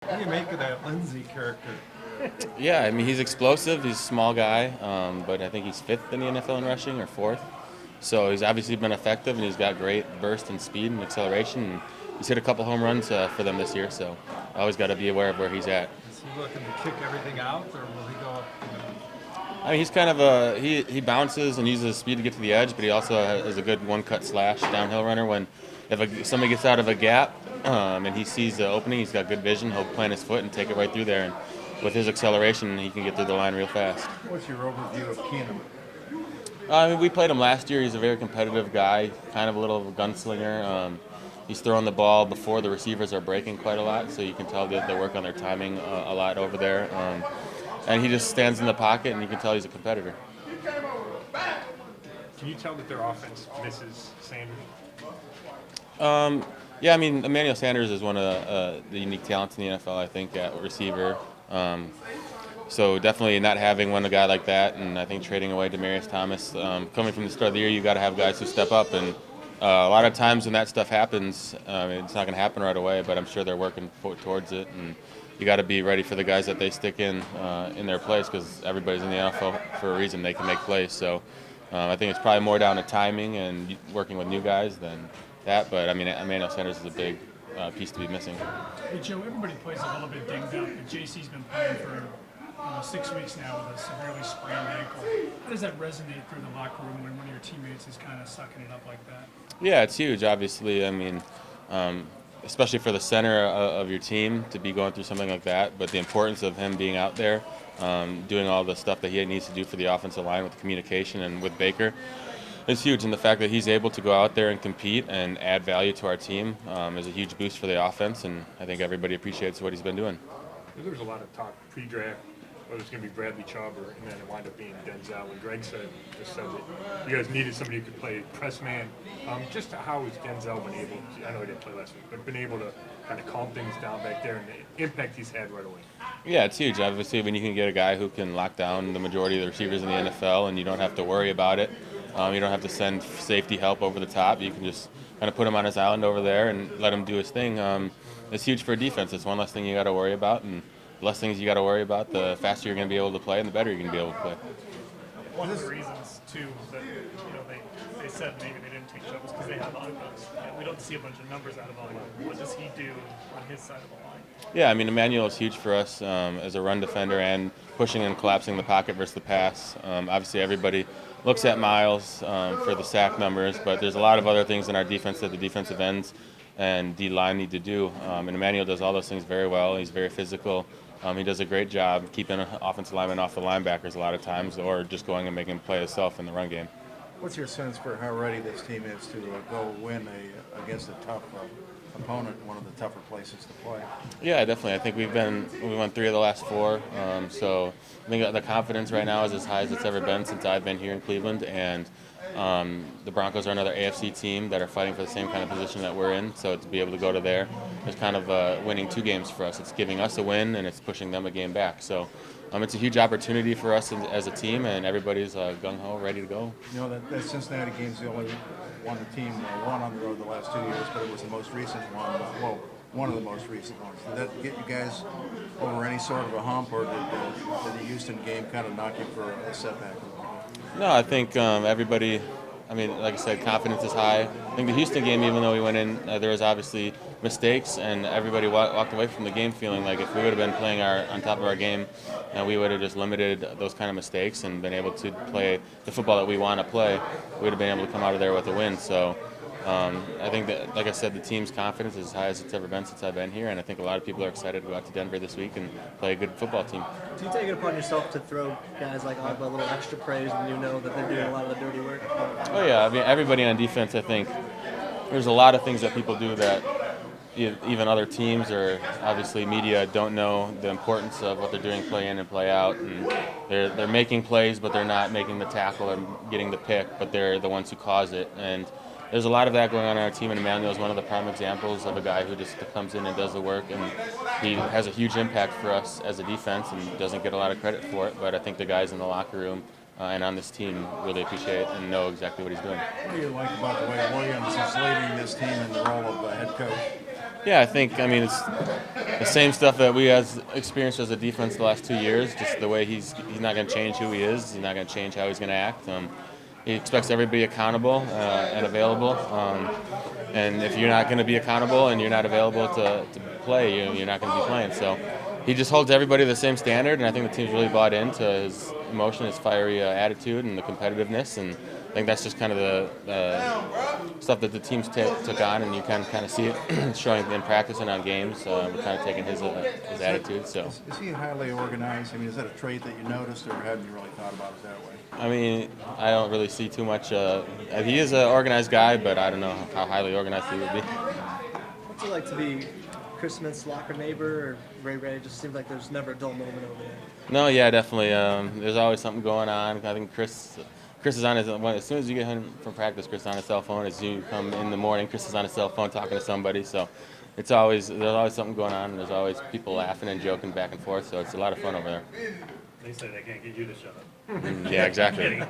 What do you make of that Lindsay character? Yeah, I mean he's explosive. He's a small guy, but I think he's fifth in the NFL in rushing or fourth. So he's obviously been effective, and he's got great burst and speed and acceleration. And he's hit a couple home runs for them this year. So I always got to be aware of where he's at. Is he looking to kick everything out, or will he go up? I mean he's kind of he bounces and uses his speed to get to the edge, but he also is a good one-cut slash downhill runner. When somebody gets out of a gap and he sees the opening, he's got good vision. He'll plant his foot and take it right through there. And with his acceleration, he can get through the line real fast. What's your overview of Keenum? I mean, we played him last year. He's a very competitive guy, kind of a little gunslinger. He's throwing the ball before the receivers are breaking quite a lot, so you can tell that they work on their timing a lot over there. And he just stands in the pocket, and you can tell he's a competitor. Can you tell that their offense misses Sanders? Yeah, I mean, Emmanuel Sanders is one of the unique talents in the NFL, I think, at receiver. So definitely not having a guy like that, and I think trading away Demaryius Thomas. Coming from the start of the year, you got to have guys who step up, and a lot of times when that stuff happens, it's not going to happen right away. But I'm sure they're working towards it, and you got to be ready for the guys that they stick in their place, because everybody's in the NFL for a reason. They can make plays. So I think it's probably more down to timing and working with new guys than that. But I mean, Emmanuel Sanders is a big piece to be missing. Hey Joe, everybody plays a little bit dinged up, but JC's been playing for 6 weeks now with a severely sprained ankle. How does that resonate through the locker room when one of your teammates is kind of sucking it up like that? Yeah, it's huge. Obviously, I mean, especially for the center of your team to be going through something like that. But the importance of him being out there, doing all the stuff that he needs to do for the offensive line with the communication and with Baker, is huge. And the fact that he's able to go out there and compete and add value to our team is a huge boost for the offense. And I think everybody appreciates what he's been doing. There was a lot of talk pre-draft whether it's going to be Bradley Chubb or, and then it wound up being Denzel. And Greg said that you guys needed somebody who could play press man. Just how has Denzel been able to, I know he didn't play last week, but been able to kind of calm things down back there and the impact he's had right away? Yeah, it's huge. Obviously, when you can get a guy who can lock down the majority of the receivers in the NFL and you don't have to worry about it, you don't have to send safety help over the top. You can just kind of put him on his island over there and let him do his thing. It's huge for a defense. It's one less thing you got to worry about, and the less things you got to worry about, the faster you're going to be able to play and the better you're going to be able to play. One of the reasons, too, that they said maybe they didn't take Chubb was because they have unknowns. We don't see a bunch of numbers out of all of them. What does he do on his side of the line? Yeah, I mean, Emmanuel is huge for us as a run defender and pushing and collapsing the pocket versus the pass. Obviously, everybody looks at Miles for the sack numbers, but there's a lot of other things in our defense that the defensive ends and D-line need to do. And Emmanuel does all those things very well. He's very physical. He does a great job keeping offensive linemen off the linebackers a lot of times, or just going and making him play himself in the run game. What's your sense for how ready this team is to go win against a tough opponent, one of the tougher places to play? Yeah, definitely. I think we won 3 of the last 4. So I think the confidence right now is as high as it's ever been since I've been here in Cleveland. And the Broncos are another AFC team that are fighting for the same kind of position that we're in. So to be able to go to there is kind of winning 2 games for us. It's giving us a win, and it's pushing them a game back. So it's a huge opportunity for us as a team, and everybody's gung-ho, ready to go. You know, that Cincinnati game's the only one the team won on the road the last 2 years, but it was the most recent one. Well, one of the most recent ones. Did that get you guys over any sort of a hump, or did the Houston game kind of knock you for a setback? No, I think everybody, I mean, like I said, confidence is high. I think the Houston game, even though we went in, there was obviously mistakes, and everybody walked away from the game feeling like if we would have been playing on top of our game, we would have just limited those kind of mistakes and been able to play the football that we want to play. We would have been able to come out of there with a win. So I think that, like I said, the team's confidence is as high as it's ever been since I've been here, and I think a lot of people are excited to go out to Denver this week and play a good football team. Do you take it upon yourself to throw guys like Agba a little extra praise when you know that they're doing a lot of the dirty work? Oh yeah, I mean, everybody on defense, I think there's a lot of things that people do that even other teams or obviously media don't know the importance of what they're doing play in and play out. And they're making plays, but they're not making the tackle or getting the pick, but they're the ones who cause it. And there's a lot of that going on our team, and Emmanuel is one of the prime examples of a guy who just comes in and does the work, and he has a huge impact for us as a defense and doesn't get a lot of credit for it, but I think the guys in the locker room and on this team really appreciate it and know exactly what he's doing. What do you like about the way Williams is leading this team in the role of head coach? Yeah, I mean, it's the same stuff that we has experienced as a defense the last 2 years. Just the way he's not going to change who he is. He's not going to change how he's going to act. He expects everybody accountable and available. And if you're not going to be accountable and you're not available to play, you're not going to be playing. So he just holds everybody to the same standard, and I think the team's really bought into his emotion, his fiery attitude, and the competitiveness. And I think that's just kind of the stuff that the teams took on, and you can kind of see it showing in practice and on games. We're kind of taking his attitude. So Is he highly organized? I mean, is that a trait that you noticed, or hadn't you really thought about it that way? I mean, I don't really see too much. He is an organized guy, but I don't know how highly organized he would be. What's it like to be Chris Smith's locker neighbor, or Ray? It just seems like there's never a dull moment over there. No, yeah, definitely. There's always something going on. I think Chris is on his. As soon as you get home from practice, Chris is on his cell phone. As you come in the morning, Chris is on his cell phone talking to somebody. So there's always something going on, and there's always people laughing and joking back and forth. So it's a lot of fun over there. They say they can't get you to shut up. Yeah, exactly.